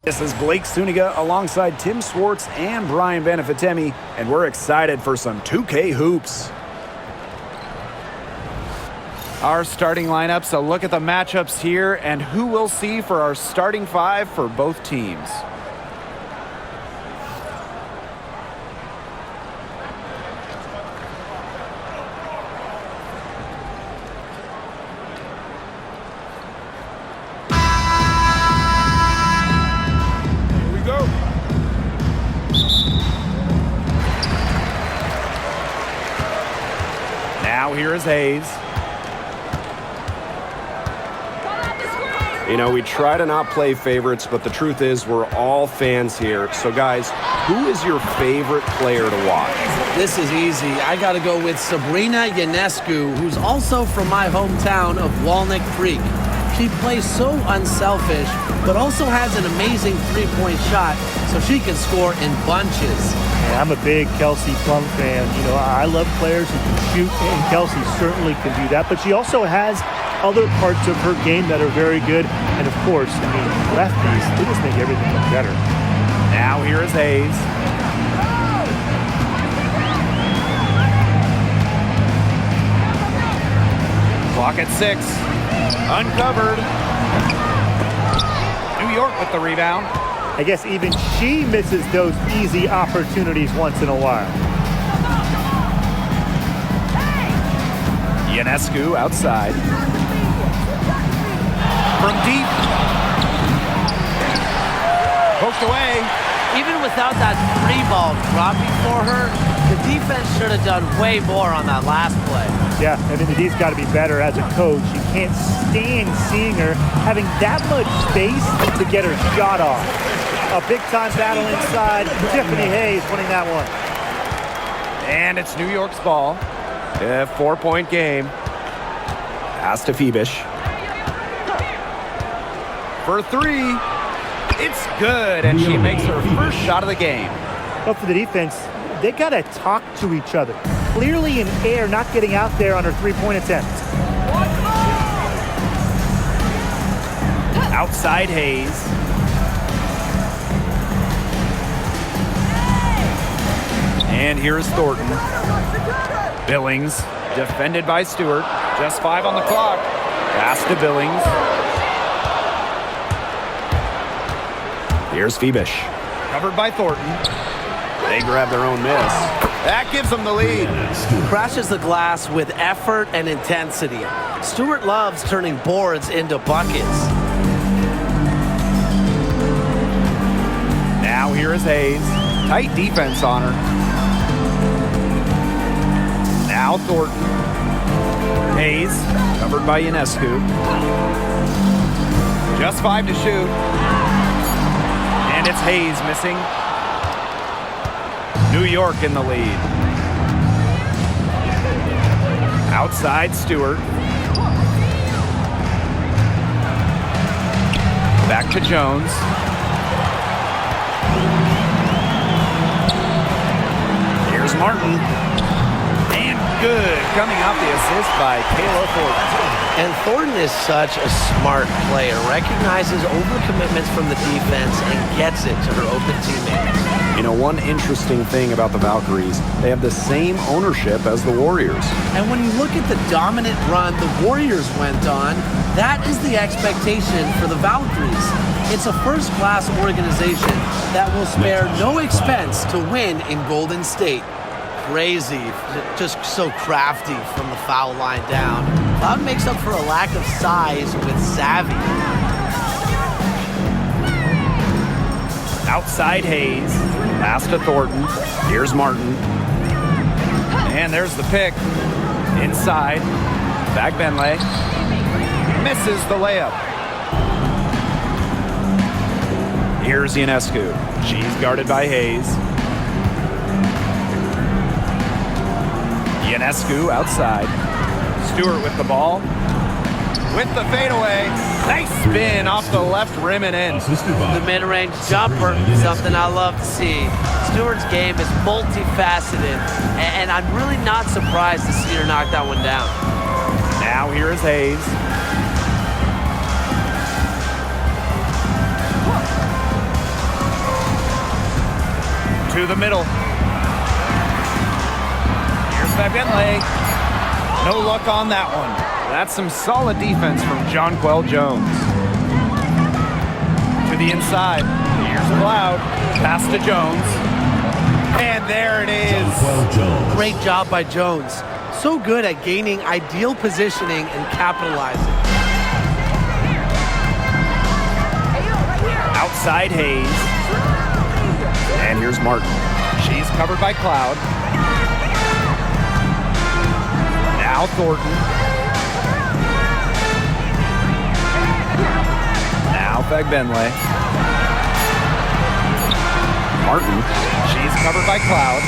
This is Blake Suniga alongside Tim Swartz and Brian Benefitemi, and we're excited for some 2K hoops. Our starting lineups, a look at the matchups here and who we'll see for our starting five for both teams. Now here is Hayes. You know, we try to not play favorites, but the truth is we're all fans here. So, guys, who is your favorite player to watch? This is easy. I got to go with Sabrina Ionescu, who's also from my hometown of Walnut Creek. She plays so unselfish, but also has an amazing three-point shot, so she can score in bunches. Yeah, I'm a big Kelsey Plum fan. You know, I love players who can shoot, and Kelsey certainly can do that. But she also has other parts of her game that are very good. And, of course, I mean, lefties, they just make everything look better. Now here is Hayes. Clock at 6. Uncovered. New York with the rebound. I guess even she misses those easy opportunities once in a while. Ionescu outside. From deep. Poked away. Even without that three ball dropping for her, the defense should have done way more on that last play. Yeah, I mean, the D's got to be better as a coach. You can't stand seeing her having that much space to get her shot off. A big-time battle inside. Tiffany Hayes winning that one. And it's New York's ball. A 4-point game. Pass to Phoebish. For 3. It's good, and she makes her first shot of the game. But for the defense, they got to talk to each other. Clearly in air, not getting out there on her three-point attempt. Outside Hayes. And here's Thornton. Billings, defended by Stewart. Just 5 on the clock. Pass to Billings. Here's Phoebish. Covered by Thornton. They grab their own miss. That gives them the lead. Crashes the glass with effort and intensity. Stewart loves turning boards into buckets. Now here is Hayes. Tight defense on her. Now Thornton. Hayes, covered by Ionescu. Just 5 to shoot. And it's Hayes missing. New York in the lead. Outside Stewart. Back to Jones. Here's Martin. And good. Coming off the assist by Kayla Thornton. And Thornton is such a smart player. Recognizes overcommitments from the defense and gets it to her open teammates. You know, one interesting thing about the Valkyries, they have the same ownership as the Warriors. And when you look at the dominant run the Warriors went on, that is the expectation for the Valkyries. It's a first-class organization that will spare no expense to win in Golden State. Crazy, just so crafty from the foul line down. Cloud makes up for a lack of size with savvy. Outside Hayes. Pass to Thornton. Here's Martin. And there's the pick. Inside. Back Benley. Misses the layup. Here's Ionescu. She's guarded by Hayes. Ionescu outside. Stewart with the ball. With the fadeaway. Nice spin off the left rim and in. The mid-range jumper, something I love to see. Stewart's game is multifaceted, and I'm really not surprised to see her knock that one down. Now here is Hayes. To the middle. Here's Bentley. No luck on that one. That's some solid defense from Jonquel Jones. To the inside. Here's Cloud. Pass to Jones. And there it is. Great job by Jones. So good at gaining ideal positioning and capitalizing. Outside Hayes. And here's Martin. She's covered by Cloud. Now Thornton. Now Bentley. Martin. She's covered by Cloud.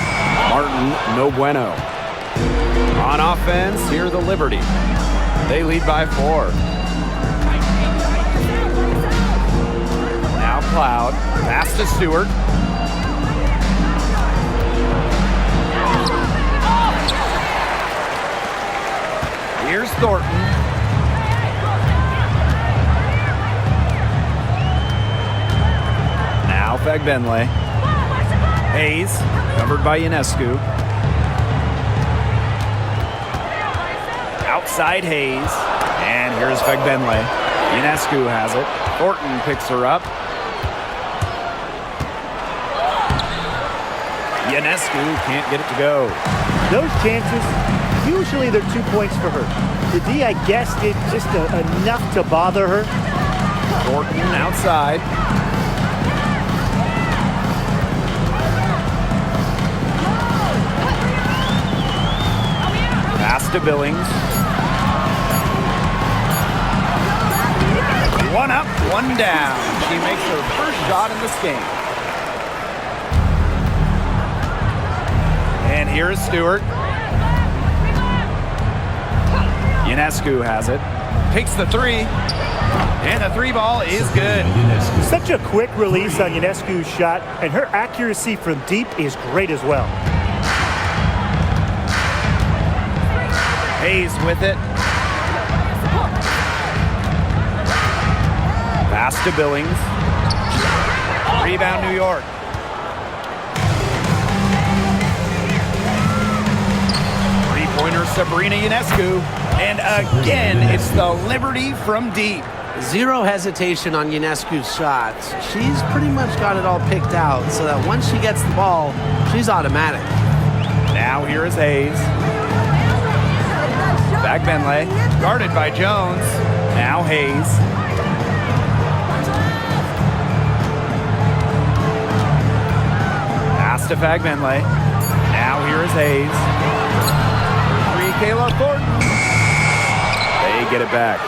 Martin, no bueno. On offense, here the Liberty. They lead by 4. Now Cloud. Pass to Stewart. Here's Thornton. Now Bentley. Hayes, covered by Ionescu. Outside Hayes. And here's Bentley. Ionescu has it. Thornton picks her up. Ionescu can't get it to go. Those chances, usually they're 2 points for her. The D, I guess, did just enough to bother her. Thornton outside. Pass to Billings. One up, one down. She makes her first shot in this game. And here is Stewart. Ionescu has it. Takes the 3. And the 3 ball is good. Such a quick release on Ionescu's shot, and her accuracy from deep is great as well. Hayes with it. Pass to Billings. Rebound New York. Three-pointer Sabrina Ionescu. And again, it's the Liberty from deep. Zero hesitation on Ionescu's shots. She's pretty much got it all picked out so that once she gets the ball, she's automatic. Now here is Hayes. Bentley, guarded by Jones. Now Hayes. Pass to Bentley. Now here is Hayes. 3, Kayla Thornton. They get it back.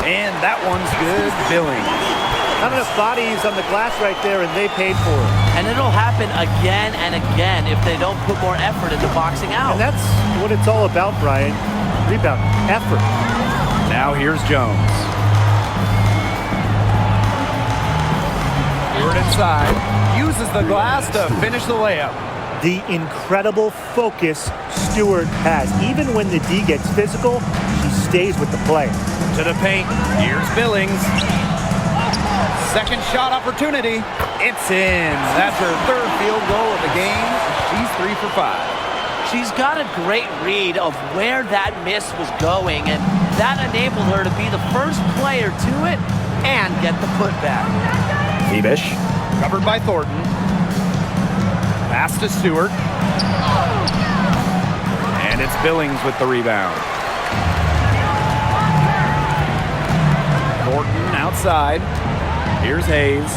And that one's good. Billings. Not enough bodies on the glass right there, and they paid for it. And it'll happen again and again if they don't put more effort into boxing out. And that's what it's all about, Brian. Rebound, effort. Now here's Jones. Stewart inside. Uses the glass to finish the layup. The incredible focus Stewart has. Even when the D gets physical, she stays with the play. To the paint. Here's Billings. Second shot opportunity. It's in. That's her 3rd field goal of the game. She's 3 for 5. She's got a great read of where that miss was going, and that enabled her to be the first player to it and get the putback. Bebish, covered by Thornton. Pass to Stewart. And it's Billings with the rebound. Thornton outside. Here's Hayes.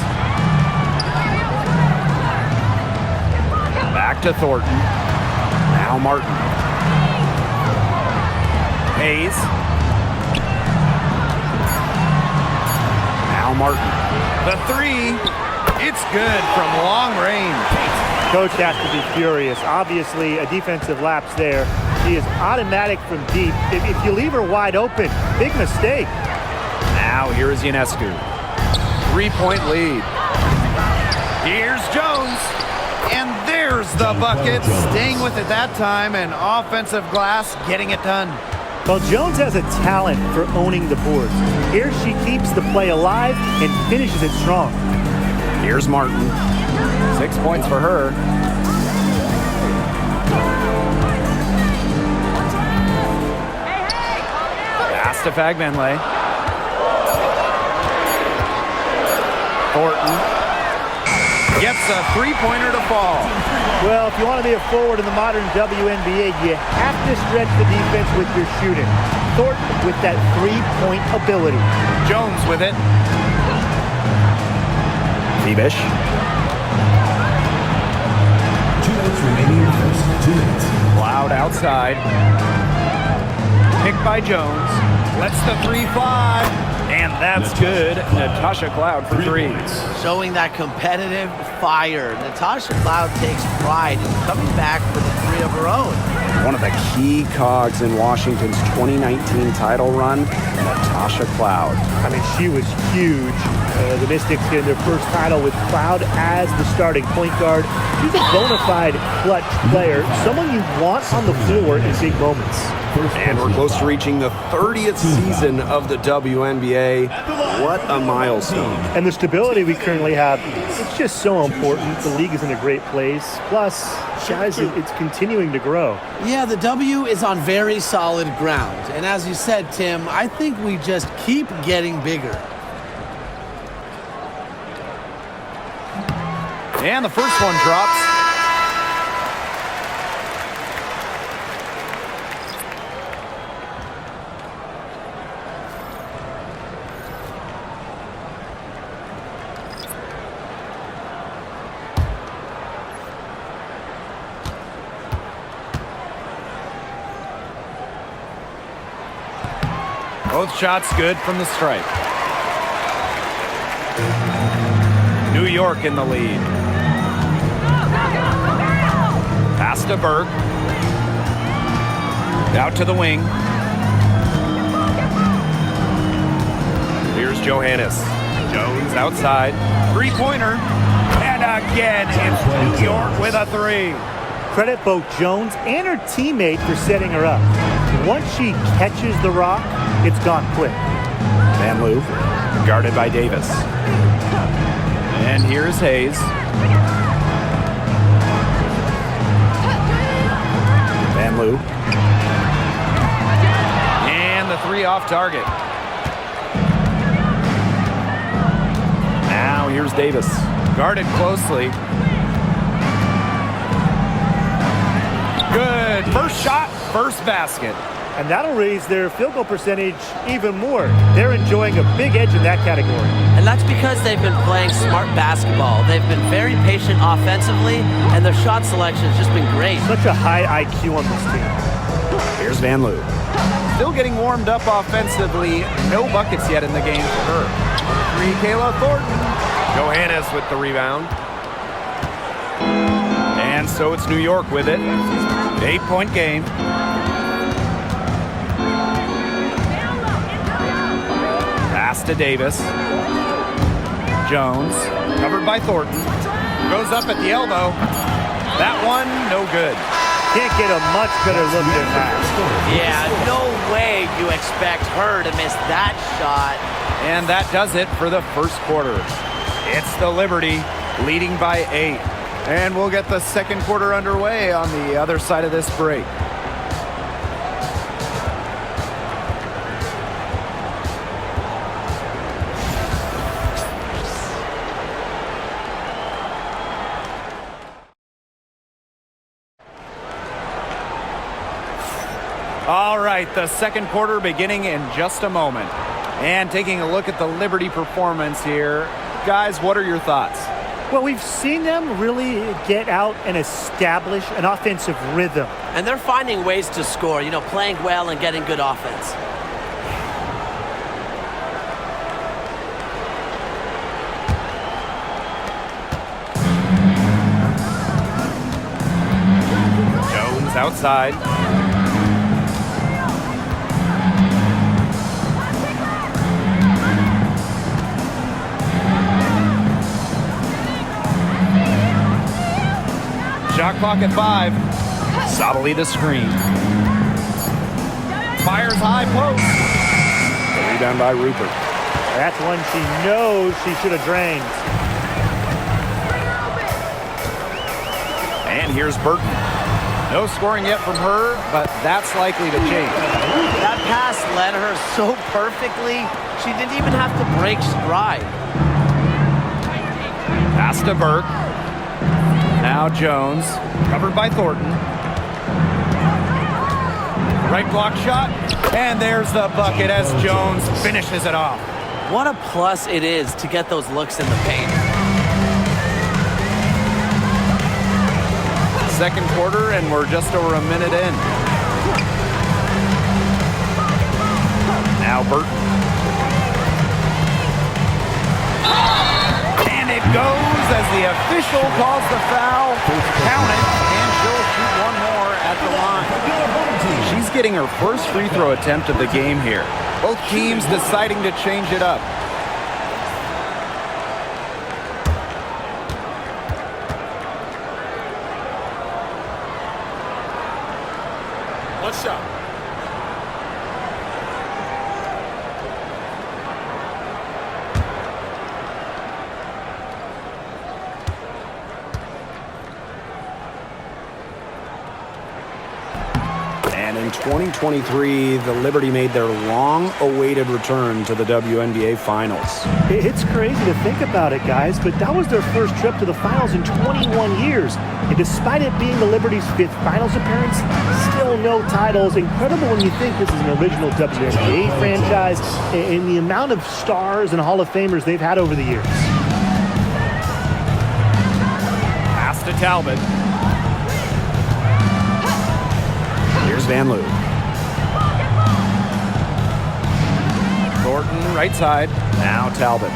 Back to Thornton. Now Martin. Hayes. Now Martin. The 3. It's good from long range. Coach has to be furious. Obviously, a defensive lapse there. She is automatic from deep. If you leave her wide open, big mistake. Now here is Ionescu. 3-point lead. Here's Jones. And there's the bucket. Staying with it that time, and offensive glass getting it done. Well, Jones has a talent for owning the boards. Here she keeps the play alive and finishes it strong. Here's Martin. 6 points for her. Pass to Fagbenle. Thornton gets a three-pointer to fall. Well, if you want to be a forward in the modern WNBA, you have to stretch the defense with your shooting. Thornton with that three-point ability. Jones with it. Bebish. 2 minutes remaining in the first. 2 minutes. Cloud outside. Picked by Jones. Lets the three fly. And that's good. Natasha Cloud for threes. Showing that competitive fire. Natasha Cloud takes pride in coming back with a three of her own. One of the key cogs in Washington's 2019 title run, Natasha Cloud. I mean, she was huge. The Mystics getting their first title with Cloud as the starting point guard. She's a bona fide clutch player, someone you want on the floor in big moments. And we're close to reaching the 30th season of the WNBA. What a milestone. And the stability we currently have, it's just so important. The league is in a great place. Plus, guys, it's continuing to grow. Yeah, the W is on very solid ground. And as you said, Tim, I think we just keep getting bigger. And the first one drops. Both shots good from the stripe. New York in the lead. Pass to Burke. Out to the wing. Here's Johannes. Jones outside. Three-pointer. And again, it's New York with a three. Credit both Jones and her teammate for setting her up. Once she catches the rock, it's gone quick. Van Loo, guarded by Davis. And here's Hayes. Van Loo. And the three off target. Now here's Davis, guarded closely. Good. First shot, first basket. And that'll raise their field goal percentage even more. They're enjoying a big edge in that category. And that's because they've been playing smart basketball. They've been very patient offensively, and their shot selection has just been great. Such a high IQ on this team. Here's Van Loo. Still getting warmed up offensively. No buckets yet in the game for her. Three, Kayla Thornton. Johannes with the rebound. And so it's New York with it. 8-point game. Pass to Davis. Jones, covered by Thornton. Goes up at the elbow. That one, no good. Can't get a much better look than that. Yeah, no way you expect her to miss that shot. And that does it for the first quarter. It's the Liberty leading by 8. And we'll get the second quarter underway on the other side of this break. All right, the second quarter beginning in just a moment. And taking a look at the Liberty performance here. Guys, what are your thoughts? Well, we've seen them really get out and establish an offensive rhythm. And they're finding ways to score, playing well and getting good offense. Jones outside. Shot clock at 5. Solidly the screen. Fires high post. The rebound by Rupert. That's one she knows she should have drained. here's Burton. No scoring yet from her, but that's likely to change. That pass led her so perfectly, she didn't even have to break stride. Pass to Burke. Now Jones, covered by Thornton. Right block shot, and there's the bucket as Jones finishes it off. What a plus it is to get those looks in the paint. Second quarter, and we're just over a minute in. Now Burton. And it goes as the official calls the foul. Count it, and she'll shoot one more at the line. She's getting her first free throw attempt of the game here. Both teams deciding to change it up. What's up? And in 2023, the Liberty made their long-awaited return to the WNBA Finals. It's crazy to think about it, guys, but that was their first trip to the finals in 21 years. And despite it being the Liberty's 5th finals appearance, still no titles. Incredible when you think this is an original WNBA franchise and the amount of stars and Hall of Famers they've had over the years. Pass to Talbot. Here's Van Loo. Thornton, right side. Now Talbot.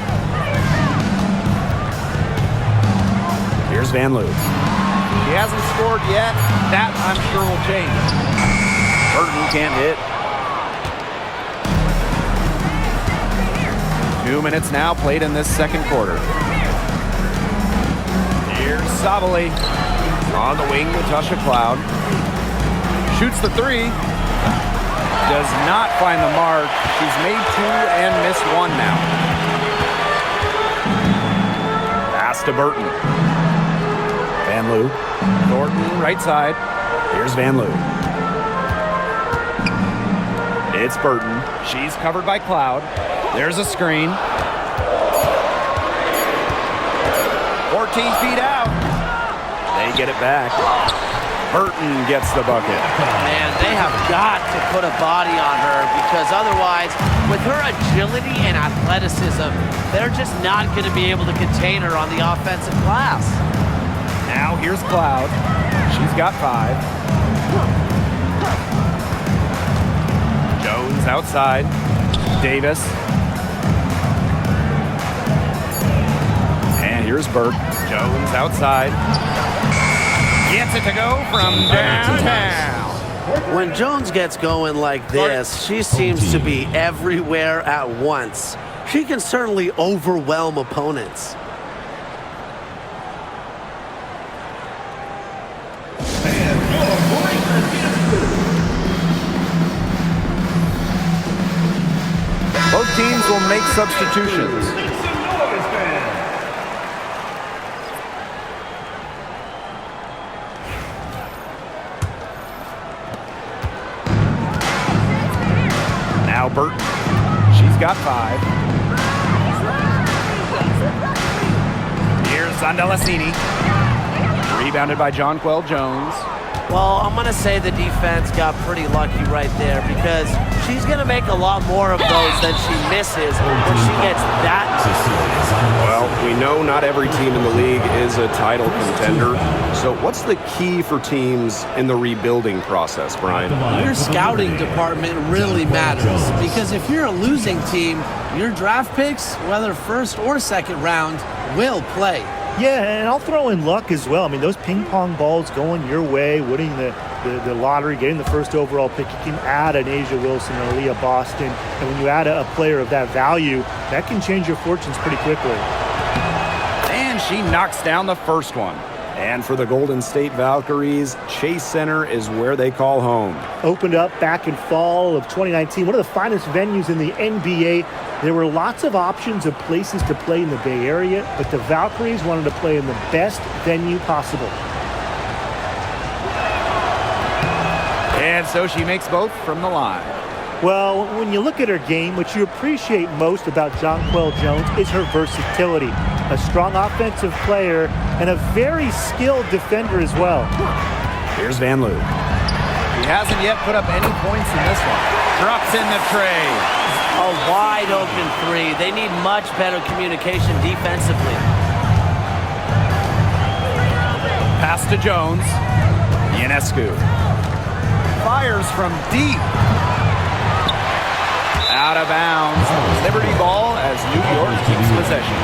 Here's Van Loo. He hasn't scored yet. That, I'm sure, will change. Burton can't hit. 2 minutes now played in this second quarter. Here's Sabali. On the wing, Natasha Cloud. Shoots the three. Does not find the mark. She's made 2 and missed 1 now. Pass to Burton. Van Loo. Thornton, right side. Here's Van Loo. It's Burton. She's covered by Cloud. There's a screen. 14 feet out. They get it back. Burton gets the bucket. Man, they have got to put a body on her because otherwise, with her agility and athleticism, they're just not going to be able to contain her on the offensive glass. Now here's Cloud. She's got 5. Jones outside. Davis. And here's Burke. Jones outside. Gets it to go from downtown. When Jones gets going like this, she seems to be everywhere at once. She can certainly overwhelm opponents. Both teams will make substitutions. Now Burton. She's got 5. Here's Zandalassini. Rebounded by Jonquel Jones. Well, I'm going to say the defense got pretty lucky right there because she's going to make a lot more of those than she misses when she gets that. Well, we know not every team in the league is a title contender. So what's the key for teams in the rebuilding process, Brian? Your scouting department really matters because if you're a losing team, your draft picks, whether first or second round, will play. Yeah, and I'll throw in luck as well. I mean, those ping pong balls going your way, winning the lottery, getting the first overall pick, you can add an Asia Wilson or Aaliyah Boston. And when you add a player of that value, that can change your fortunes pretty quickly. And she knocks down the first one. And for the Golden State Valkyries, Chase Center is where they call home. Opened up back in fall of 2019, one of the finest venues in the NBA. There were lots of options of places to play in the Bay Area, but the Valkyries wanted to play in the best venue possible. And so she makes both from the line. Well, when you look at her game, what you appreciate most about Jonquel Jones is her versatility. A strong offensive player and a very skilled defender as well. Here's Van Loo. He hasn't yet put up any points in this one. Drops in the tray. A wide open three. They need much better communication defensively. Pass to Jones. Ionescu. Fires from deep. Out of bounds. Liberty ball as New York keeps possession.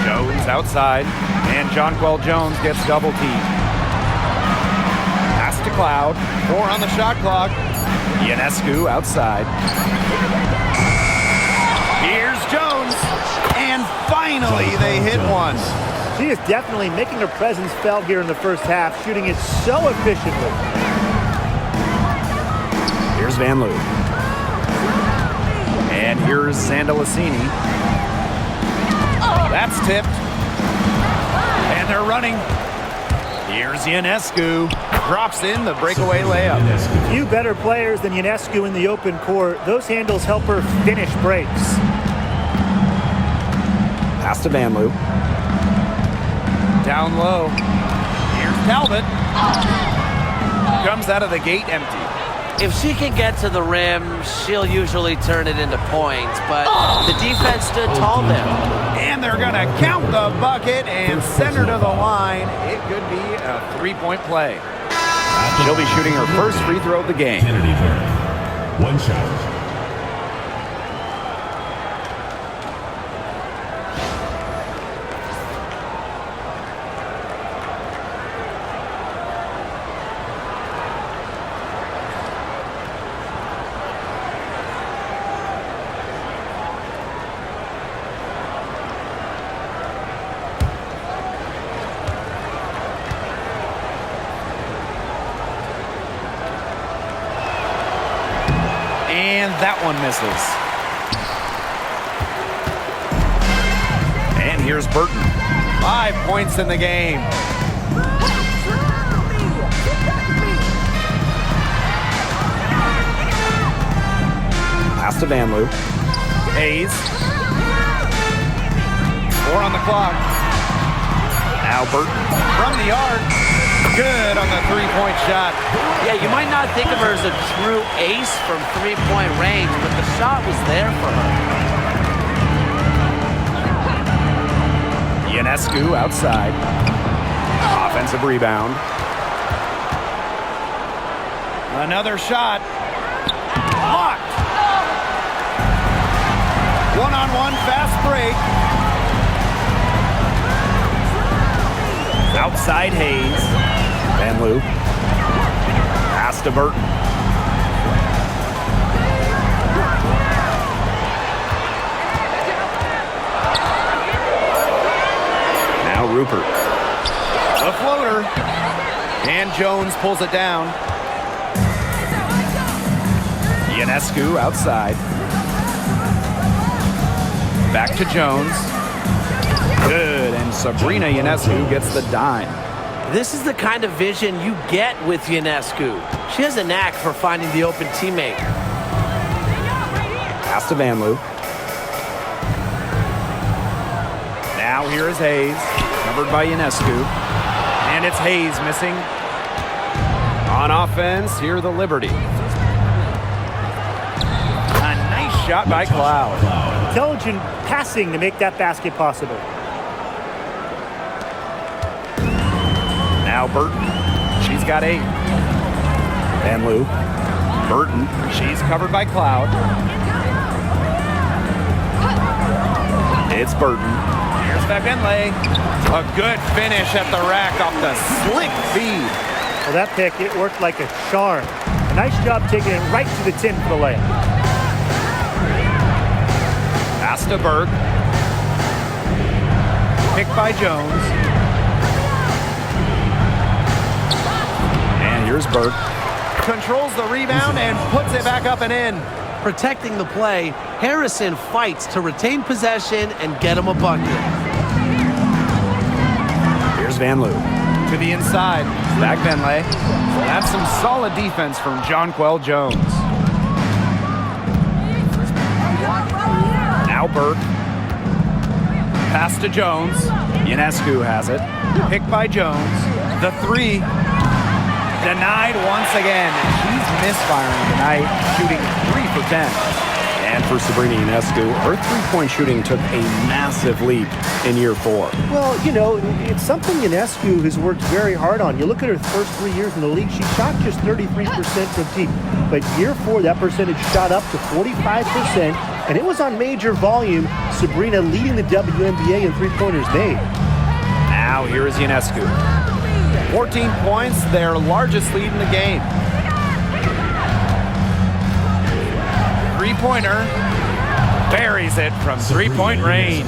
Jones outside, and Jonquel Jones gets double teamed. Pass to Cloud. 4 on the shot clock. Ionescu outside. Here's Jones, and finally they hit one. She is definitely making her presence felt here in the first half, shooting it so efficiently. Here's Van Loo. And here's Sandalicini. That's tipped. And they're running. Here's Ionescu. Drops in the breakaway layup. Few better players than Ionescu in the open court. Those handles help her finish breaks. Pass to Van Loo. Down low. Here's Talbot. Comes out of the gate empty. If she can get to the rim, she'll usually turn it into points, but the defense stood tall there. And they're going to count the bucket and send her to the line. It could be a 3-point play. She'll be shooting her first free throw of the game. Kennedy Turner. One shot. And that one misses. And here's Burton. 5 points in the game. Pass to Van Loo. Hayes. 4 on the clock. Now Burton from the arc. Good on the 3-point shot. Yeah, you might not think of her as a true ace from 3-point range, but the shot was there for her. Ionescu outside. Offensive rebound. Another shot. Blocked. One-on-one fast break. Outside Hayes. Van Loo. Pass to Burton. Now Rupert. The floater. And Jones pulls it down. Ionescu outside. Back to Jones. Good, and Sabrina Ionescu gets the dime. This is the kind of vision you get with Ionescu. She has a knack for finding the open teammate. Pass to Van Loo. Now here is Hayes, covered by Ionescu. And it's Hayes missing. On offense, here the Liberty. A nice shot by Cloud. Intelligent passing to make that basket possible. Now Burton. She's got 8. Van Loo. Burton. She's covered by Cloud. It's Burton. Here's Bebenle. A good finish at the rack off the slick feed. Well, that pick, it worked like a charm. A nice job taking it right to the tin for the layup. Pass to Burke. Picked by Jones. And here's Burke. Controls the rebound and puts it back up and in. Protecting the play, Harrison fights to retain possession and get him a bucket. Here's Van Loo to the inside. Back Benley. That's some solid defense from Jonquel Jones. Now Burke. Pass to Jones. Ionescu has it. Picked by Jones. The three. Denied once again. She's misfiring tonight, shooting 3 for 10. And for Sabrina Ionescu, her three-point shooting took a massive leap in year 4. Well, you know, it's something Ionescu has worked very hard on. You look at her first 3 years in the league, she shot just 33% from deep. But year 4, that percentage shot up to 45%, and it was on major volume. Sabrina leading the WNBA in three-pointers made. Now here is Ionescu. 14 points, their largest lead in the game. Three-pointer, buries it from three-point range.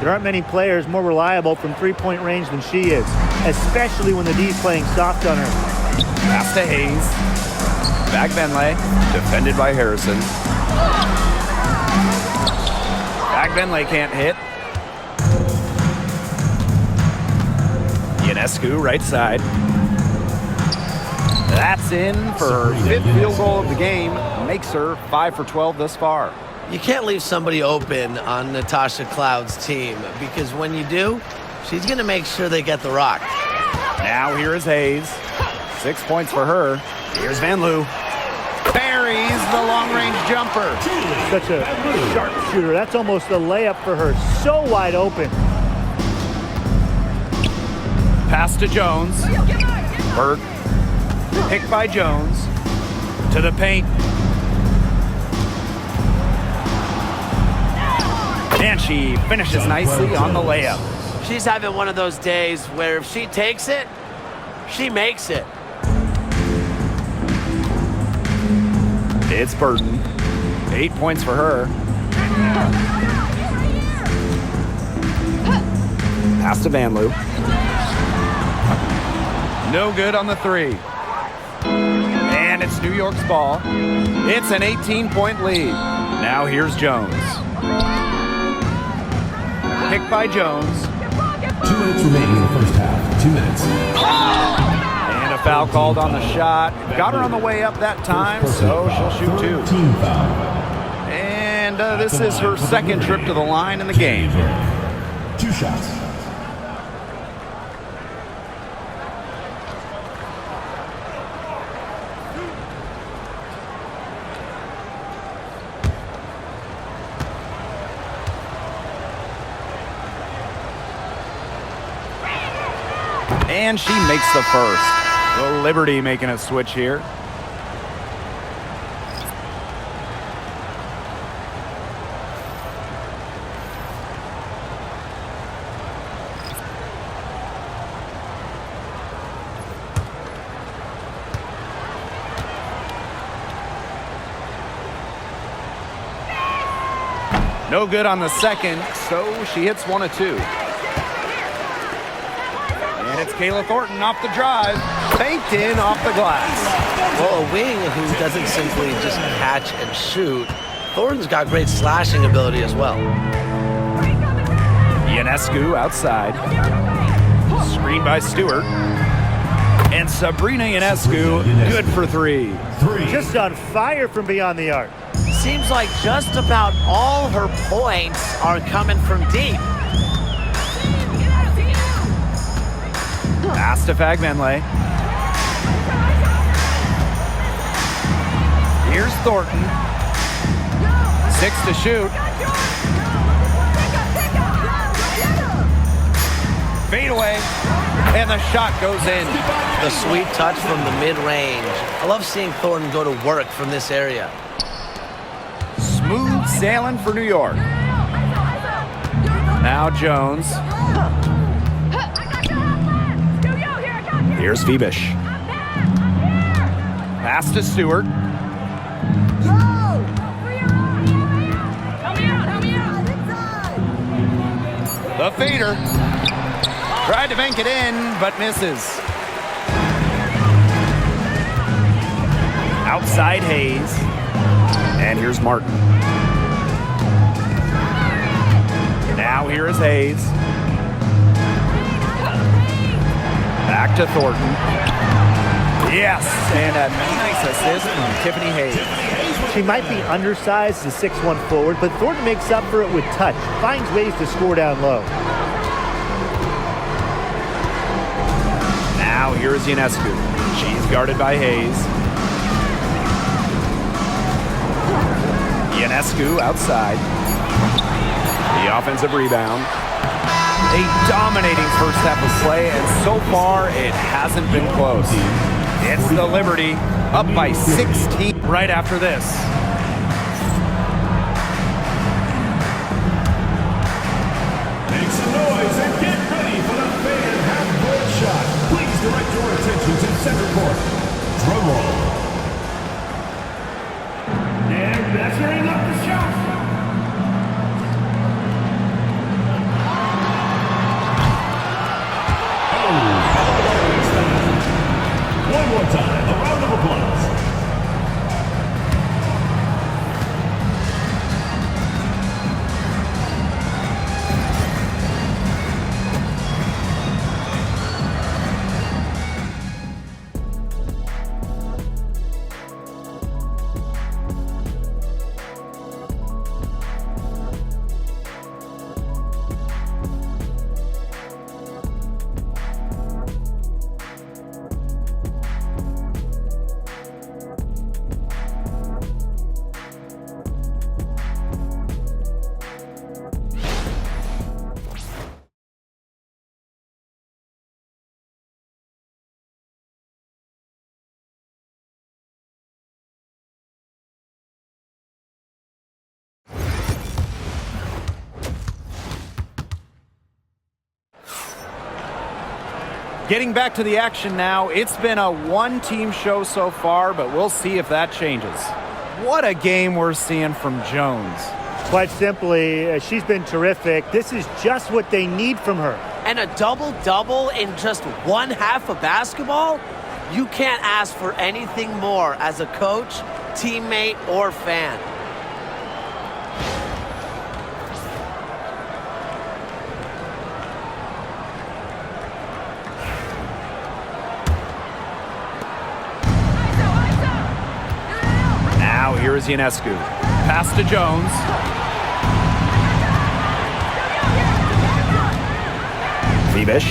There aren't many players more reliable from three-point range than she is, especially when the D's playing soft on her. Pass to Hayes. Back Benley, defended by Harrison. Back Benley can't hit. Ionescu, right side. That's in for her 5th field goal of the game. Makes her 5 for 12 thus far. You can't leave somebody open on Natasha Cloud's team because when you do, she's going to make sure they get the rock. Now here is Hayes. 6 points for her. Here's Van Loo. Buries the long-range jumper. Such a sharp shooter. That's almost a layup for her. So wide open. Pass to Jones. Burke. Picked by Jones. To the paint. And she finishes nicely on the layup. She's having one of those days where if she takes it, she makes it. It's Burton. 8 points for her. Pass to Van Loo. No good on the three. And it's New York's ball. It's an 18-point lead. Now here's Jones. Picked by Jones. 2 minutes remaining in the first half. 2 minutes. And a foul called on the shot. Got her on the way up that time, so she'll shoot 2. Team foul. And this is her 2nd trip to the line in the game. 2 shots. And she makes the first. The Liberty making a switch here. No good on the second, so she hits 1 of 2. And it's Kayla Thornton off the drive. Banked in off the glass. Well, a wing who doesn't simply just catch and shoot. Thornton's got great slashing ability as well. Ionescu outside. Screen by Stewart. And Sabrina Ionescu, good for 3. Just on fire from beyond the arc. Seems like just about all her points are coming from deep. Pass to Fagbenley. Here's Thornton. 6 to shoot. Fade away. And the shot goes in. The sweet touch from the mid-range. I love seeing Thornton go to work from this area. Smooth sailing for New York. Now Jones. Here's Phoebish. Pass to Stewart. The fader. Tried to bank it in, but misses. Outside Hayes. And here's Martin. Now here is Hayes. Back to Thornton. Yes, and a nice assist from Tiffany Hayes. She might be undersized as a 6'1" forward, but Thornton makes up for it with touch, finds ways to score down low. Now here is Ionescu. She's guarded by Hayes. Ionescu outside. The offensive rebound. A dominating first half of play, and so far it hasn't been close. It's the Liberty, up by 16 right after this. Make some noise and get ready for the fan half-court shot. Please direct your attention to center court. Drum roll. And measuring up the shot. One more time, a round of applause. Getting back to the action now, it's been a one-team show so far, but we'll see if that changes. What a game we're seeing from Jones. Quite simply, she's been terrific. This is just what they need from her. And a double-double in just one half of basketball? You can't ask for anything more as a coach, teammate, or fan. Now here is Ionescu. Pass to Jones. Fibish.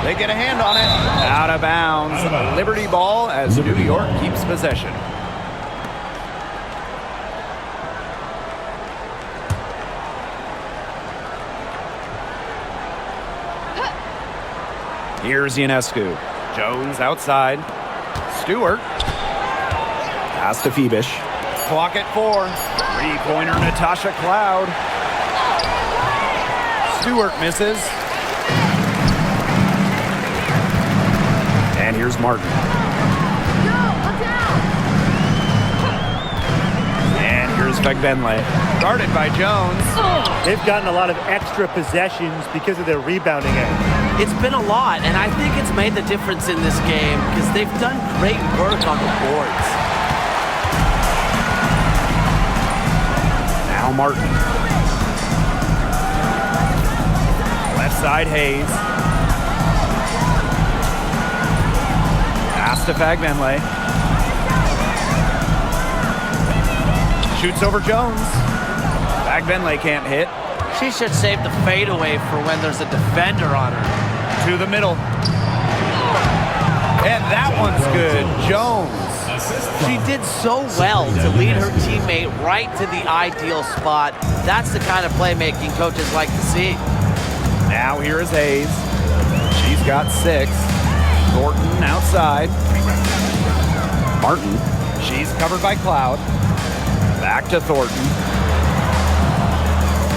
They get a hand on it. Out of bounds. Liberty ball as New York keeps possession. Here's Ionescu. Jones outside. Stewart. Pass to Fibish. Clock at 4. Three-pointer Natasha Cloud. Stewart misses. And here's Martin. And here's Fagbenle. Guarded by Jones. They've gotten a lot of extra possessions because of their rebounding end. It's been a lot, and I think it's made the difference in this game because they've done great work on the boards. Now Martin. Left side Hayes. Pass to Fagbenle. Shoots over Jones. Fagbenle can't hit. She should save the fadeaway for when there's a defender on her. To the middle. And that one's good. Jones. She did so well to lead her teammate right to the ideal spot. That's the kind of playmaking coaches like to see. Now here is Hayes. She's got 6. Thornton outside. Martin. She's covered by Cloud. Back to Thornton.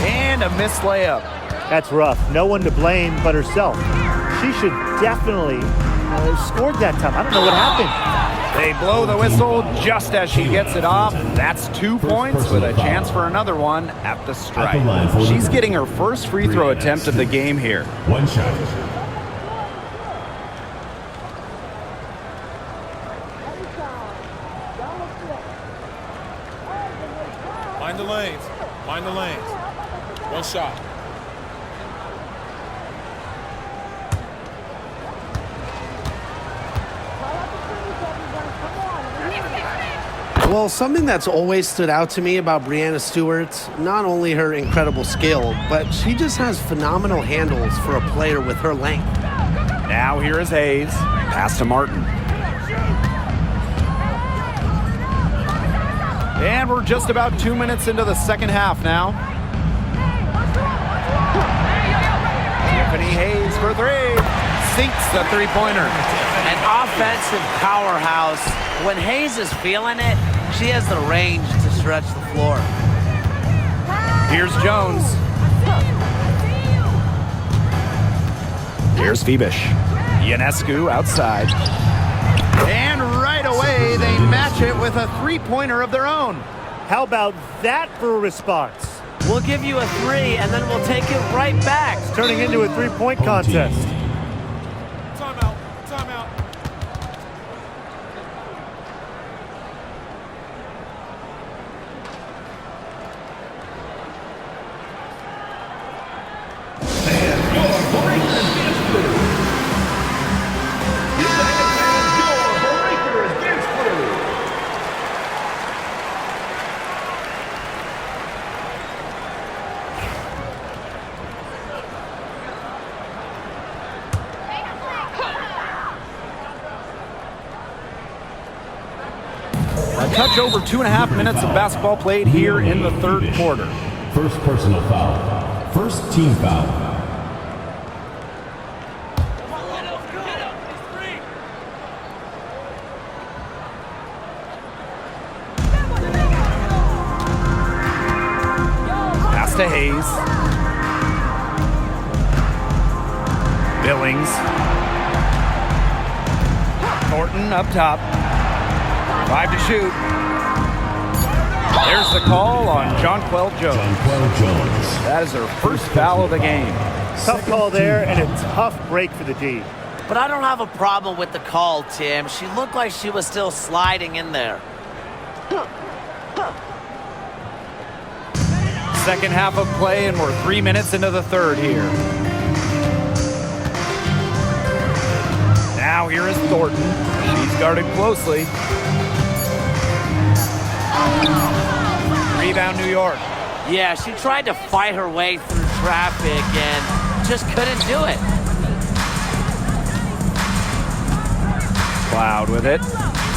And a missed layup. That's rough. No one to blame but herself. She should definitely have scored that time. I don't know what happened. They blow the whistle just as she gets it off. That's 2 points with a chance for another one at the stripe. She's getting her first free throw attempt of the game here. One shot. Mind the lanes. One shot. Well, something that's always stood out to me about Breanna Stewart, not only her incredible skill, but she just has phenomenal handles for a player with her length. Now here is Hayes. Pass to Martin. And we're just about 2 minutes into the second half now. Tiffany Hayes for three. Sinks the three-pointer. An offensive powerhouse. When Hayes is feeling it, she has the range to stretch the floor. Here's Jones. Here's Phoebish. Ionescu outside. And right away, they match it with a three-pointer of their own. How about that for a response? We'll give you a three, and then we'll take it right back. It's turning into a three-point contest. Timeout. Timeout. A touch over 2.5 minutes of basketball played here in the third quarter. First personal foul. First team foul. Pass to Hayes. Billings. Thornton up top. 5 to shoot. There's the call on Jonquel Jones. That is her first foul of the game. Tough call there and a tough break for the D. But I don't have a problem with the call, Tim. She looked like she was still sliding in there. Second half of play, and we're 3 minutes into the third here. Now here is Thornton. She's guarded closely. Rebound New York. Yeah, she tried to fight her way through traffic and just couldn't do it. Cloud with it.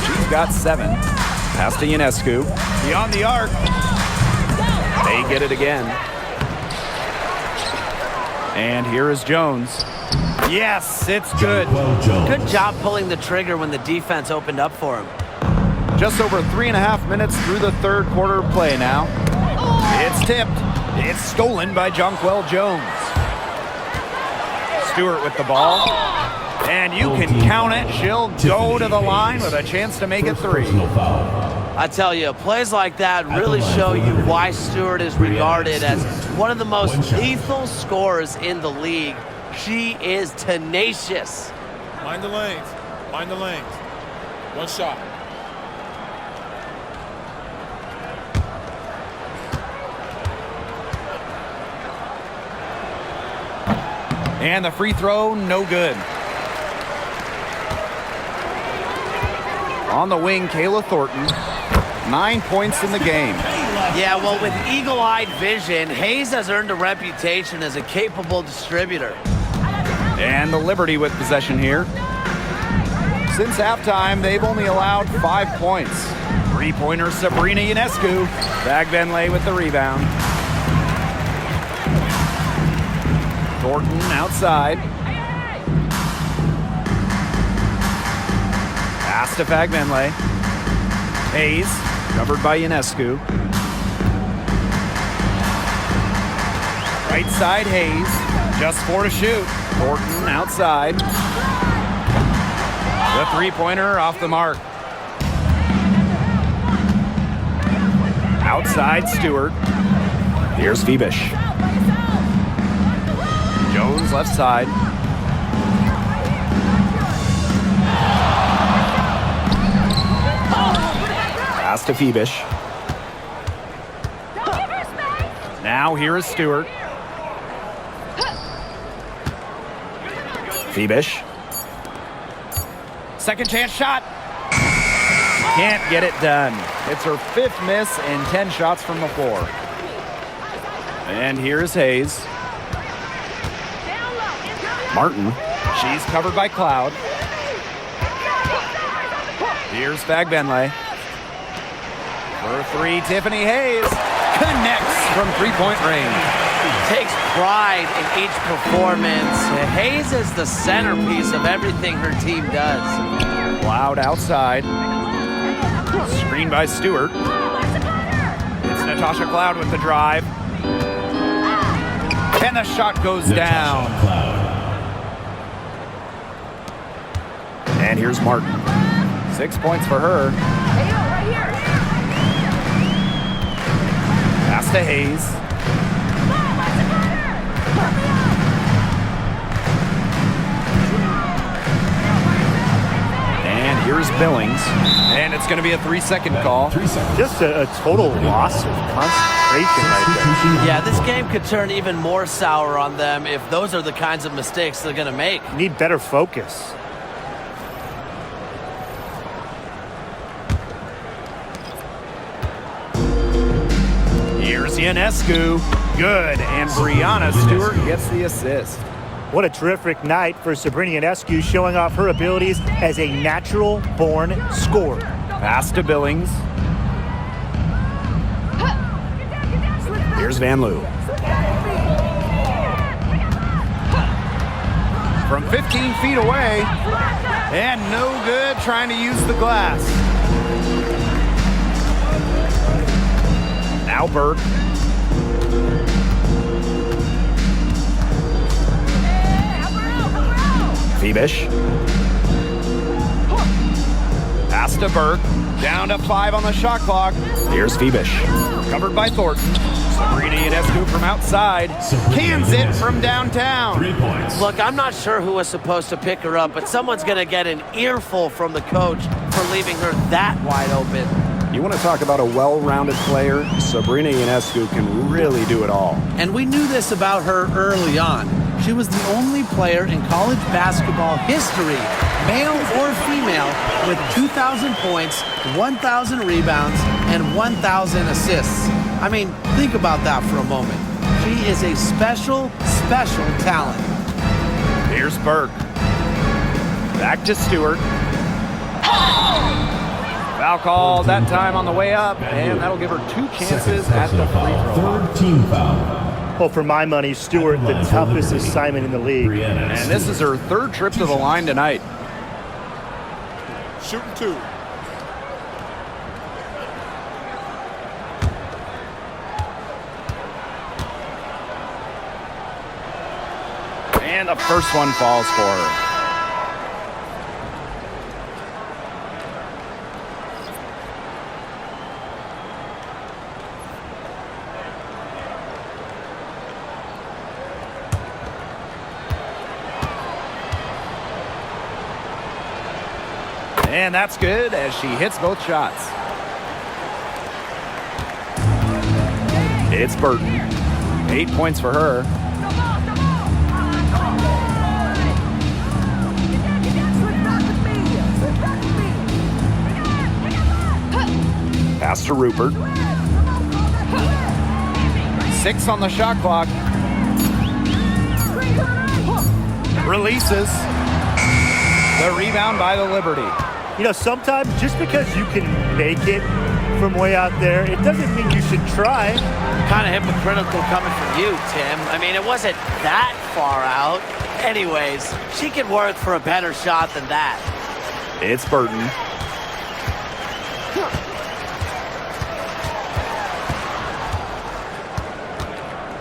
She's got 7. Pass to Ionescu. Beyond the arc. They get it again. And here is Jones. Yes, it's good. Good job pulling the trigger when the defense opened up for him. Just over 3.5 minutes through the third quarter of play now. It's tipped. It's stolen by Jonquel Jones. Stewart with the ball. And you can count it. She'll go to the line with a chance to make it 3. I tell you, plays like that really show you why Stewart is regarded as one of the most lethal scorers in the league. She is tenacious. Mind the lanes. Mind the lanes. One shot. And the free throw, no good. On the wing, Kayla Thornton. 9 points in the game. Yeah, well, with eagle-eyed vision, Hayes has earned a reputation as a capable distributor. And the Liberty with possession here. Since halftime, they've only allowed 5 points. Three-pointer Sabrina Ionescu. Bagbenlay with the rebound. Thornton outside. Pass to Bagbenlay. Hayes, covered by Ionescu. Right side, Hayes. Just 4 to shoot. Thornton outside. The three-pointer off the mark. Outside, Stewart. Here's Phoebish. Jones left side. Pass to Phoebish. Now here is Stewart. Phoebish. Second chance shot. Can't get it done. It's her 5th miss and 10 shots from the floor. And here's Hayes. Martin. She's covered by Cloud. Here's Fagbenle. For 3, Tiffany Hayes connects from 3-point range. Takes pride in each performance. Hayes is the centerpiece of everything her team does. Cloud outside. Screen by Stewart. It's Natasha Cloud with the drive. And the shot goes down. And here's Martin. 6 points for her. Pass to Hayes. And here's Billings. And it's going to be a 3-second call. Just a total loss of concentration right there. Yeah, this game could turn even more sour on them if those are the kinds of mistakes they're going to make. Need better focus. Here's Ionescu. Good. And Brianna Stewart gets the assist. What a terrific night for Sabrina Ionescu, showing off her abilities as a natural-born scorer. Pass to Billings. Here's Van Loo. From 15 feet away. And no good trying to use the glass. Now Burke. Phoebish. Pass to Burke. Down to 5 on the shot clock. Here's Phoebish. Covered by Thornton. Sabrina Ionescu from outside. Cans it from downtown. 3 points. Look, I'm not sure who was supposed to pick her up, but someone's going to get an earful from the coach for leaving her that wide open. You want to talk about a well-rounded player? Sabrina Ionescu can really do it all. And we knew this about her early on. She was the only player in college basketball history, male or female, with 2,000 points, 1,000 rebounds, and 1,000 assists. I mean, think about that for a moment. She is a special, special talent. Here's Burke. Back to Stewart. Foul call that time on the way up, and that'll give her 2 chances at the free throw. 3rd team foul. Well, for my money, Stewart, the toughest assignment in the league. And this is her 3rd trip to the line tonight. Shooting 2. And the first one falls for her. And that's good as she hits both shots. It's Burton. 8 points for her. Pass to Rupert. 6 on the shot clock. Releases. The rebound by the Liberty. You know, sometimes just because you can make it from way out there, it doesn't mean you should try. Kind of hypocritical coming from you, Tim. I mean, it wasn't that far out. Anyways, she could work for a better shot than that. It's Burton.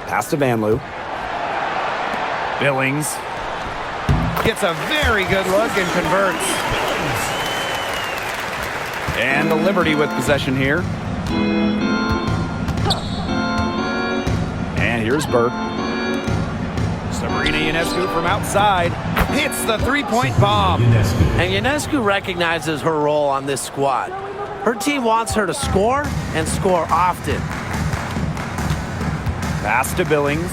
Pass to Van Loo. Billings. Gets a very good look and converts. And the Liberty with possession here. And here's Burke. Sabrina Ionescu from outside hits the 3-point bomb. And Ionescu recognizes her role on this squad. Her team wants her to score and score often. Pass to Billings.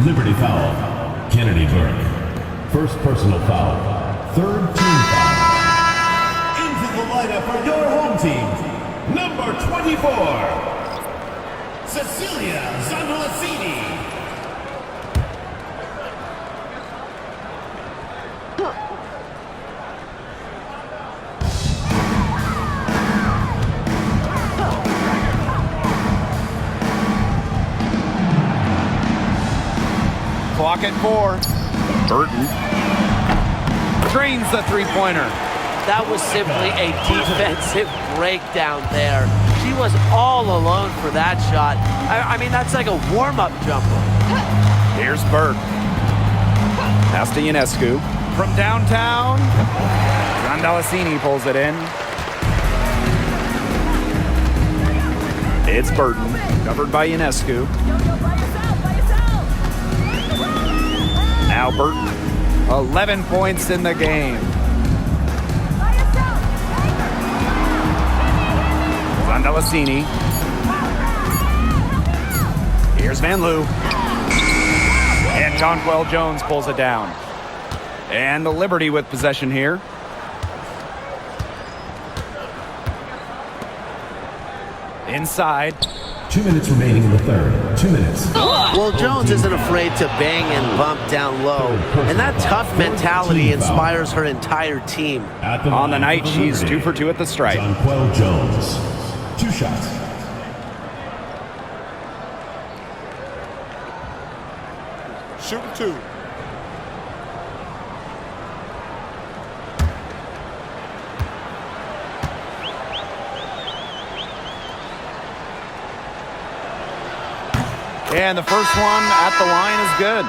Liberty foul. Kennedy Burke. First personal foul. Third team foul. Into the lineup for your home team. Number 24. Cecilia Zandalasini. Clock at 4. Burton drains the three-pointer. That was simply a defensive breakdown there. She was all alone for that shot. I mean, that's like a warm-up jumper. Here's Burke. Pass to Ionescu. From downtown, Zandalasini pulls it in. It's Burton, covered by Ionescu. Now Burton, 11 points in the game. Zandalasini. Here's Van Loo. And Jonquel Jones pulls it down. And the Liberty with possession here. Inside. 2 minutes remaining in the third. 2 minutes. Well, Jones isn't afraid to bang and bump down low, and that tough mentality inspires her entire team. On the night, she's 2 for 2 at the stripe. Jonquel Jones. 2 shots. Shooting 2. And the first one at the line is good.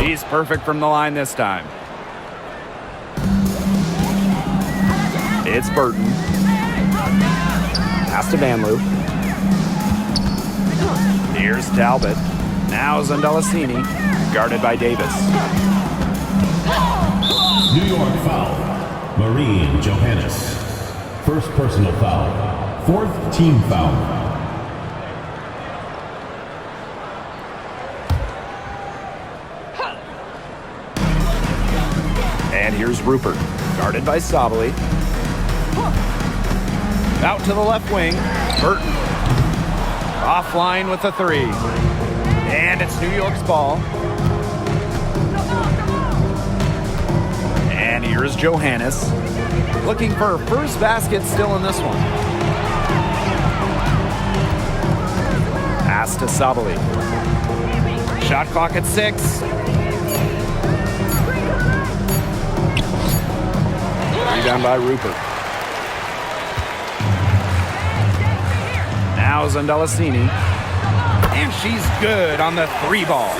He's perfect from the line this time. It's Burton. Pass to Van Loo. Here's Talbot. Now Zandalasini, guarded by Davis. New York foul. Marine Johannes. First personal foul. Fourth team foul. And here's Rupert, guarded by Sabali. Out to the left wing, Burton. Offline with the 3. And it's New York's ball. And here's Johannes, looking for her first basket still in this one. Pass to Sabali. Shot clock at 6. Rebound by Rupert. Now Zandalasini. And she's good on the 3 ball.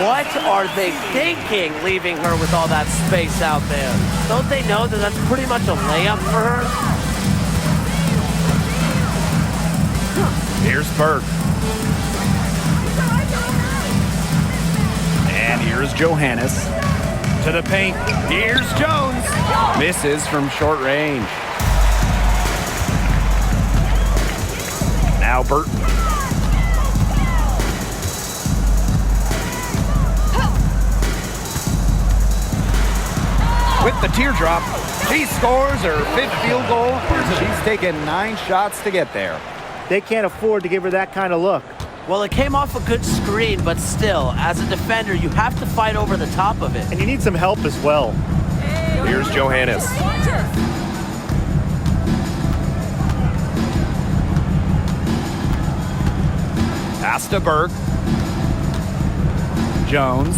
What are they thinking, leaving her with all that space out there? Don't they know that that's pretty much a layup for her? Here's Burke. And here's Johannes. To the paint. Here's Jones. Misses from short range. Now Burton. With the teardrop, she scores her 5th field goal. She's taken 9 shots to get there. They can't afford to give her that kind of look. Well, it came off a good screen, but still, as a defender, you have to fight over the top of it. And you need some help as well. Here's Johannes. Pass to Burke. Jones.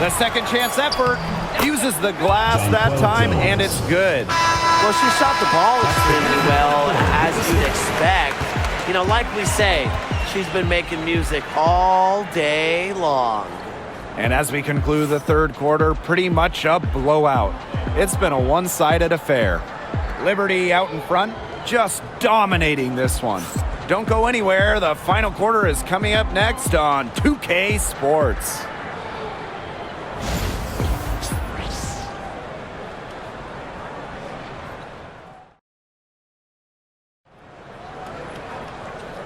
The second chance effort uses the glass that time, and it's good. Well, she shot the ball extremely well, as you'd expect. You know, like we say, She's been making music all day long. And as we conclude the third quarter, pretty much a blowout. It's been a one-sided affair. Liberty out in front, just dominating this one. Don't go anywhere. The final quarter is coming up next on 2K Sports.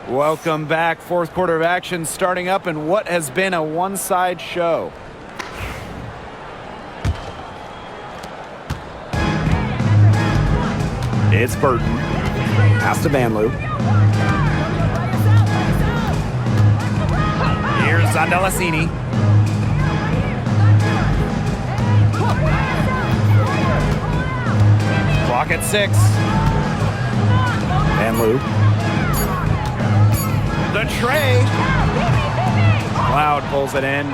Welcome back. Fourth quarter of action starting up in what has been a one-side show. It's Burton. Pass to Vanloo. Here's Zondelasini. Clock at 6. Vanloo. The tray. Cloud pulls it in.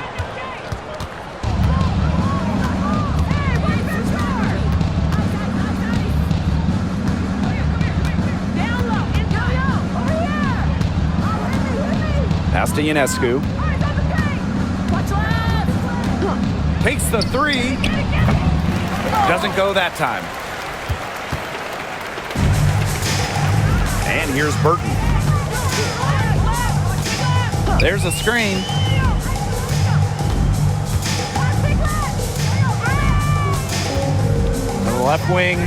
Pass to Ionescu. Takes the 3. Doesn't go that time. And here's Burton. There's a screen. On the left wing,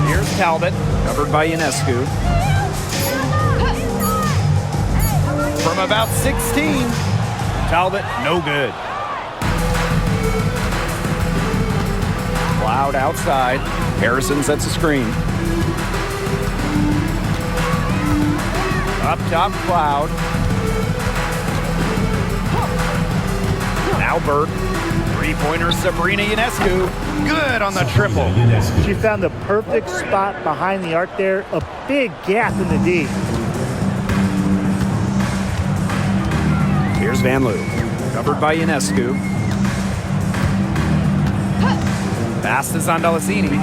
here's Talbot, covered by Ionescu. From about 16, Talbot, no good. Cloud outside. Harrison sets a screen. Up top, Cloud. Now Burke. Three-pointer, Sabrina Ionescu. Good on the triple. She found the perfect spot behind the arc there. A big gap in the D. Here's Vanloo. Covered by Ionescu. Pass to Zondelasini.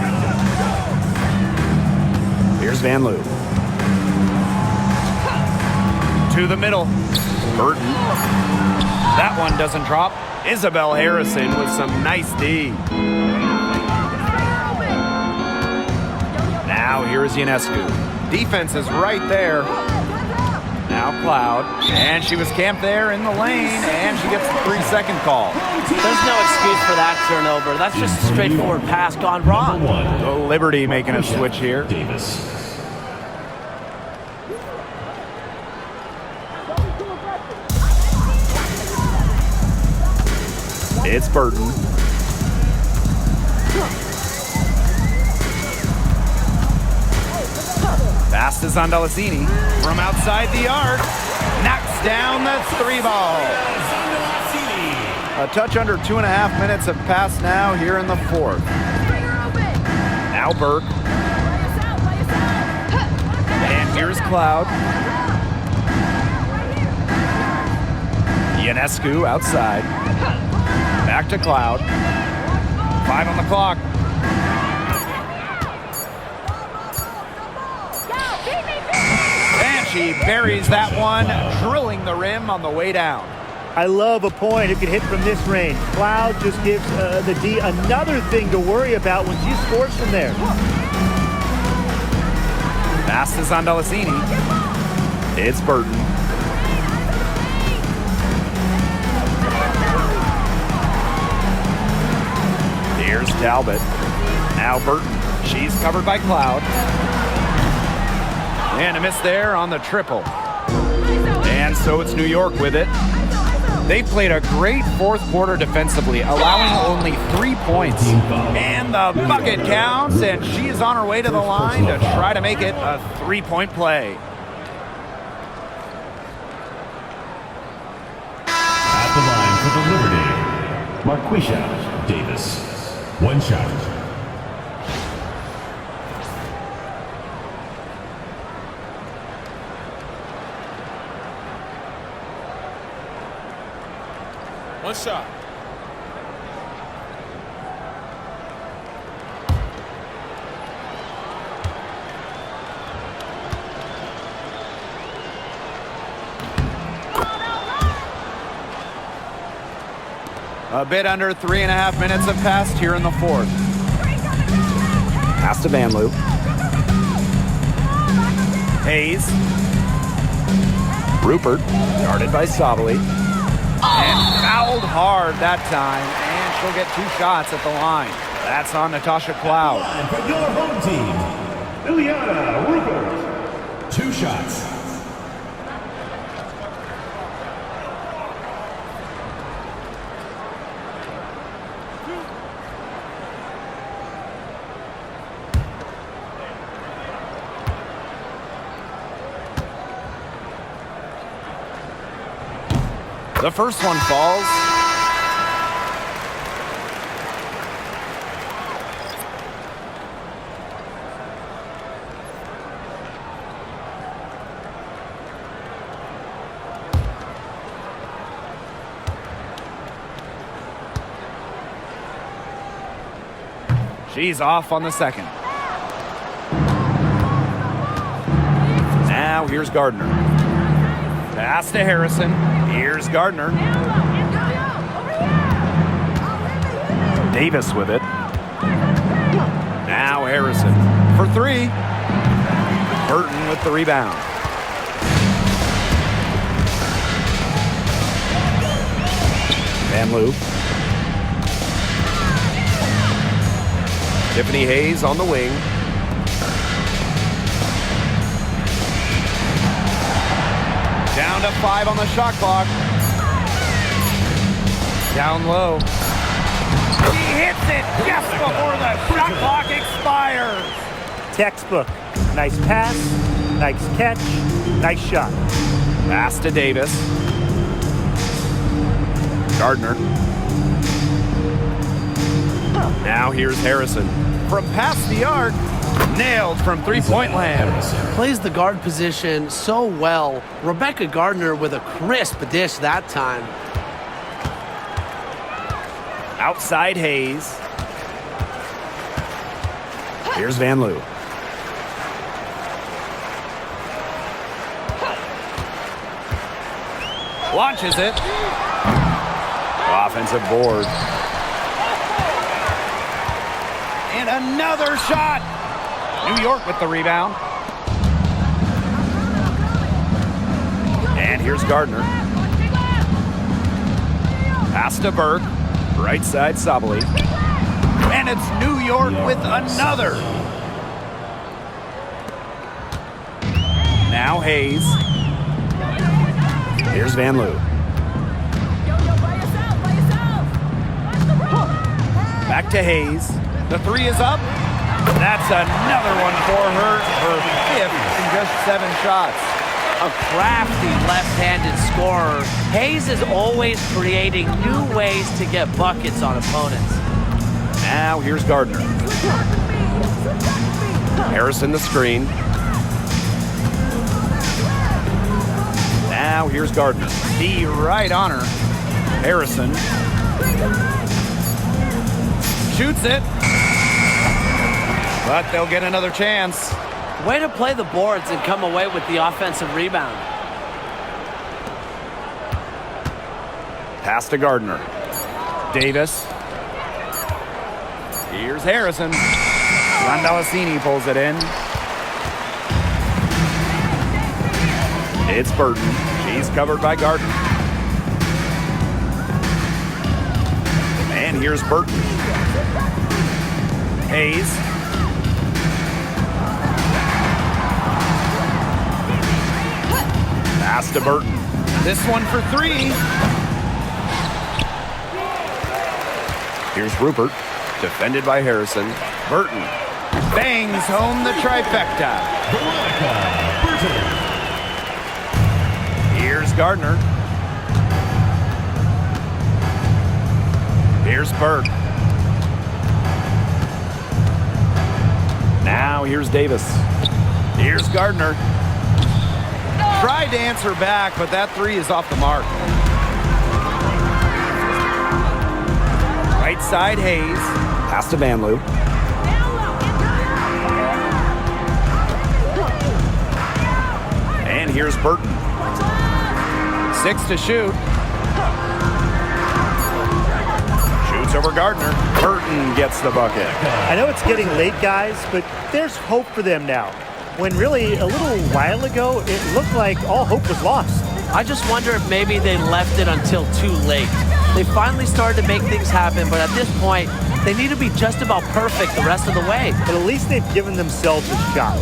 Here's Vanloo. To the middle. Burton. That one doesn't drop. Isabel Harrison with some nice D. Now here's Ionescu. Defense is right there. Now Cloud. And she was camped there in the lane, and she gets the 3-second call. There's no excuse for that turnover. That's just a straightforward pass gone wrong. So Liberty making a switch here. Davis. It's Burton. Pass to Zondelasini. From outside the arc. Knocks down the 3-ball. A touch under 2.5 minutes have passed now here in the fourth. Now Burke. And here's Cloud. Ionescu outside. Back to Cloud. 5 on the clock. And she buries that one, drilling the rim on the way down. I love a point who can hit from this range. Cloud just gives the D another thing to worry about when she scores from there. Pass to Zondelasini. It's Burton. Here's Talbot. Now Burton. She's covered by Cloud. And a miss there on the triple. And so it's New York with it. They played a great fourth quarter defensively, allowing only 3 points. And the bucket counts, and she is on her way to the line to try to make it a 3-point play. At the line for the Liberty, Marquisha Davis. One shot. One shot. A bit under 3.5 minutes have passed here in the fourth. Pass to Van Loo. Hayes. Rupert, guarded by Sabali. And fouled hard that time. And she'll get 2 shots at the line. That's on Natasha Cloud. And for your home team, Ileana Rupert. 2 shots. The first one falls. She's off on the second. Now here's Gardner. Pass to Harrison. Here's Gardner. Davis with it. Now Harrison for 3. Burton with the rebound. Van Loo. Tiffany Hayes on the wing. Down to 5 on the shot clock. Down low. He hits it just before the shot clock expires. Textbook. Nice pass, nice catch, nice shot. Pass to Davis. Gardner. Now here's Harrison. From past the arc, nailed from three-point land. Plays the guard position so well. Rebecca Gardner with a crisp dish that time. Outside Hayes. Here's Van Loo. Launches it. Offensive board. And another shot. New York with the rebound. And here's Gardner. Pass to Burke. Right side Sabali. And it's New York with another. Now Hayes. Here's Van Loo. Back to Hayes. The 3 is up. That's another one for her. Her 5th in just 7 shots. A crafty left-handed scorer. Hayes is always creating new ways to get buckets on opponents. Now here's Gardner. Harrison the screen. Now here's Gardner. D right on her. Harrison. Shoots it. But they'll get another chance. Way to play the boards and come away with the offensive rebound. Pass to Gardner. Davis. Here's Harrison. Randalacini pulls it in. It's Burton. She's covered by Gardner. And here's Burton. Hayes. Pass to Burton. This one for 3. Here's Rupert. Defended by Harrison. Burton bangs home the trifecta. Here's Gardner. Here's Burke. Now here's Davis. Here's Gardner. Tried to answer back, but that 3 is off the mark. Right side Hayes. Pass to Van Loo. And here's Burton. 6 to shoot. Floats over Gardner. Burton gets the bucket. I know it's getting late, guys, but there's hope for them now. When really, a little while ago, it looked like all hope was lost. I just wonder if maybe they left it until too late. They finally started to make things happen, but at this point, they need to be just about perfect the rest of the way. But at least they've given themselves a shot.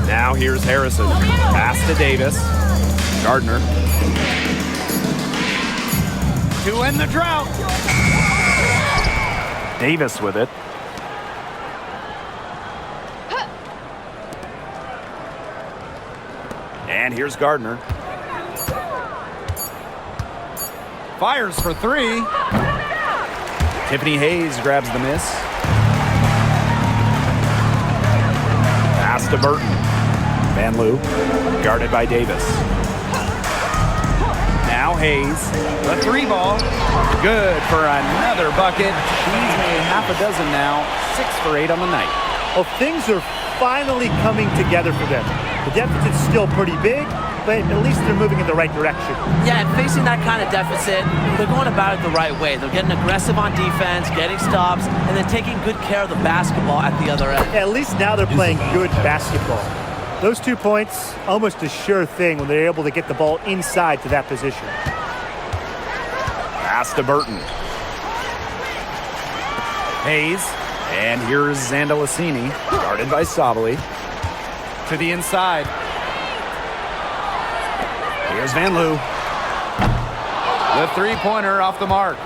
Now here's Harrison. Pass to Davis. Gardner. To end the drought. Davis with it. And here's Gardner. Fires for three. Tiffany Hayes grabs the miss. Pass to Burton. Van Loo, guarded by Davis. Now Hayes, the three ball. Good for another bucket. She's made half a dozen now. 6 for 8 on the night. Well, things are finally coming together for them. The deficit's still pretty big, but at least they're moving in the right direction. Yeah, and facing that kind of deficit, they're going about it the right way. They're getting aggressive on defense, getting stops, and then taking good care of the basketball at the other end. At least now they're playing good basketball. Those 2 points, almost a sure thing when they're able to get the ball inside to that position. Pass to Burton. Hayes, and here's Zandalicini, guarded by Sabali. To the inside. Here's Van Loo. The three-pointer off the mark.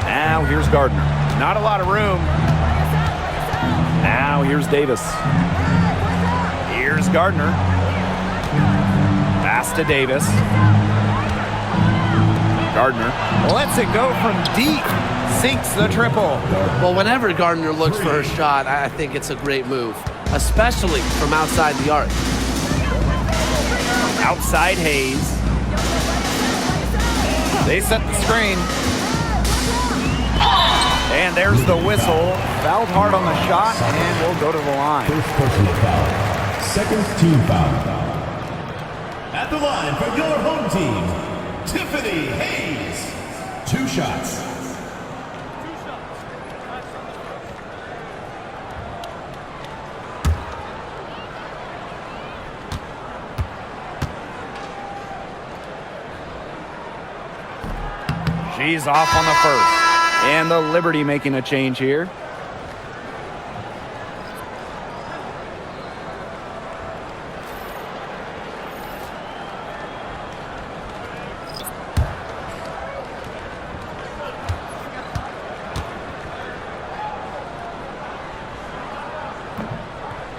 Now here's Gardner. Not a lot of room. Now here's Davis. Here's Gardner. Pass to Davis. Gardner lets it go from deep. Sinks the triple. Well, whenever Gardner looks for her shot, I think it's a great move, especially from outside the arc. Outside Hayes. They set the screen. And there's the whistle. Fouled hard on the shot, and we'll go to the line. First personal foul. Second team foul. At the line for your home team, Tiffany Hayes. 2 shots. She's off on the first. And the Liberty making a change here.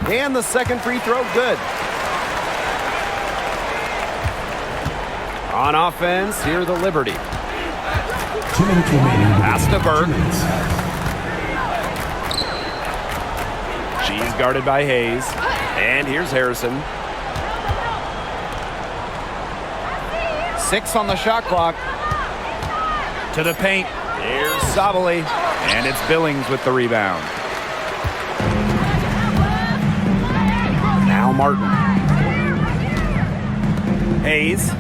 And the second free throw, good. On offense, here the Liberty. 2 minutes remaining. Pass to Burke. She's guarded by Hayes. And here's Harrison. 6 on the shot clock. To the paint. Here's Sabali. And it's Billings with the rebound. Now Martin. Hayes.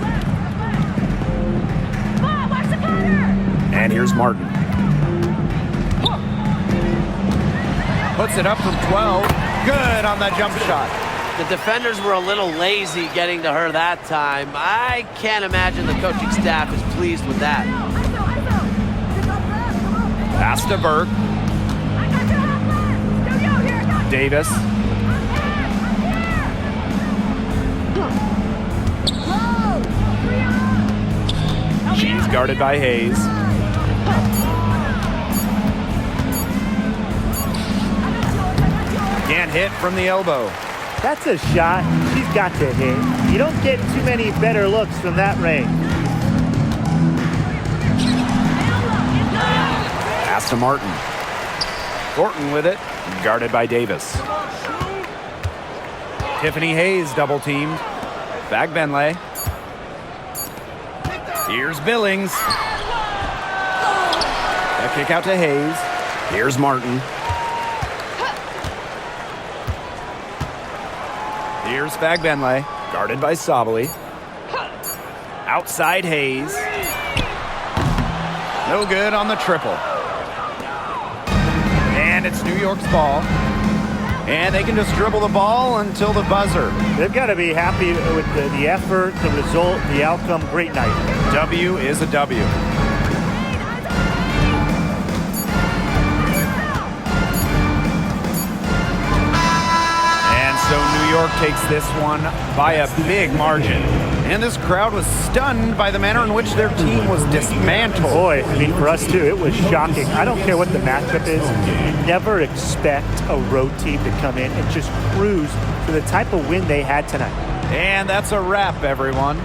And here's Martin. Puts it up from 12. Good on that jump shot. The defenders were a little lazy getting to her that time. I can't imagine the coaching staff is pleased with that. Pass to Burke. Davis. She's guarded by Hayes. Can't hit from the elbow. That's a shot she's got to hit. You don't get too many better looks from that range. Pass to Martin. Thornton with it, guarded by Davis. Tiffany Hayes double teamed. Back Benley. Here's Billings. A kick out to Hayes. Here's Martin. Here's Fagbenley, guarded by Sabali. Outside Hayes. No good on the triple. And it's New York's ball. And they can just dribble the ball until the buzzer. They've got to be happy with the effort, the result, the outcome. Great night. W is a W. And so New York takes this one by a big margin. And this crowd was stunned by the manner in which their team was dismantled. Boy, I mean, for us too, it was shocking. I don't care what the matchup is. You never expect a road team to come in and just cruise for the type of win they had tonight. And that's a wrap, everyone.